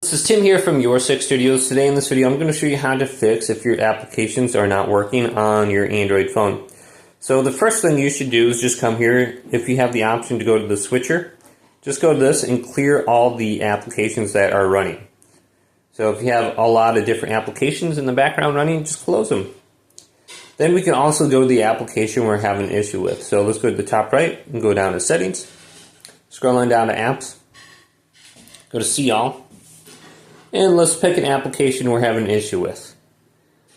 This is Tim here from Your Six Studios. Today in this video I'm going to show you how to fix if your applications are not working on your Android phone. So the first thing you should do is just come here. If you have the option to go to the switcher, just go to this and clear all the applications that are running. So if you have a lot of different applications in the background running, just close them. Then we can also go to the application we're having an issue with. So let's go to the top right and go down to settings, scroll on down to apps, go to see all. And let's pick an application we're having an issue with.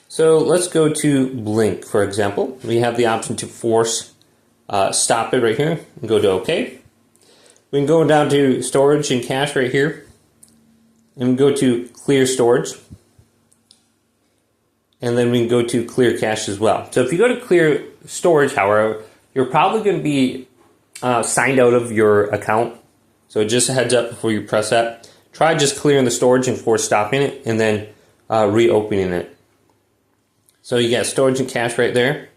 So let's go to Blink, for example. We have the option to force stop it right here and go to OK. We can go down to storage and cache right here and go to clear storage. And then we can go to clear cache as well. So if you go to clear storage, however, you're probably going to be signed out of your account. So just a heads up before you press that. Try just clearing the storage and force stopping it and then reopening it. So you got storage and cache right there.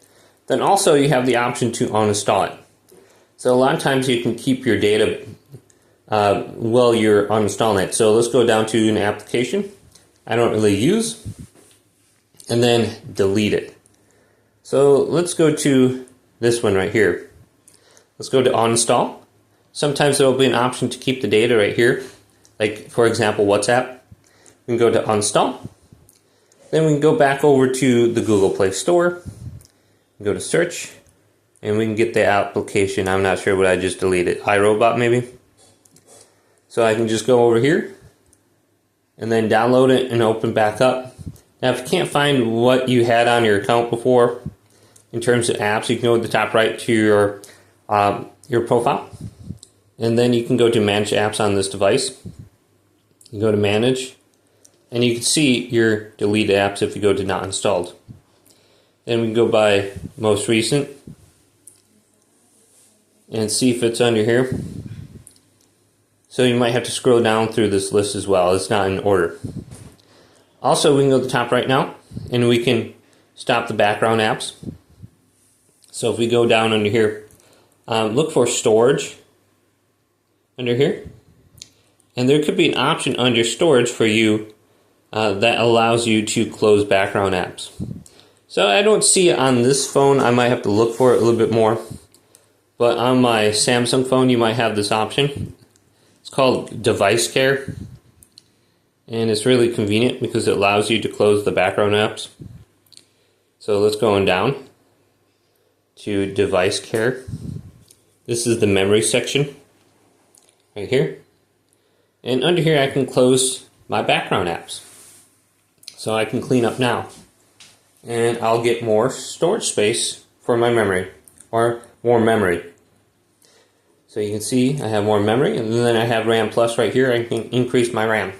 Then also you have the option to uninstall it. So a lot of times you can keep your data while you're uninstalling it. So let's go down to an application I don't really use and then delete it. So let's go to this one right here. Let's go to uninstall. Sometimes there will be an option to keep the data right here. Like, for example, WhatsApp. We can go to uninstall. Then we can go back over to the Google Play Store. Go to search. And we can get the application. I'm not sure what I just deleted. iRobot maybe. So I can just go over here. And then download it and open back up. Now if you can't find what you had on your account before, in terms of apps, you can go to the top right to your profile. And then you can go to manage apps on this device. You go to manage, and you can see your deleted apps if you go to not installed. Then we can go by most recent and see if it's under here. So you might have to scroll down through this list as well. It's not in order. Also, we can go to the top right now, and we can stop the background apps. So if we go down under here, look for storage under here. And there could be an option under storage for you that allows you to close background apps. So I don't see it on this phone. I might have to look for it a little bit more. But on my Samsung phone, you might have this option. It's called Device Care. And it's really convenient because it allows you to close the background apps. So let's go on down to Device Care. This is the memory section right here. And under here I can close my background apps. So I can clean up now. And I'll get more storage space for my memory, or more memory. So you can see I have more memory, and then I have RAM Plus right here. I can increase my RAM.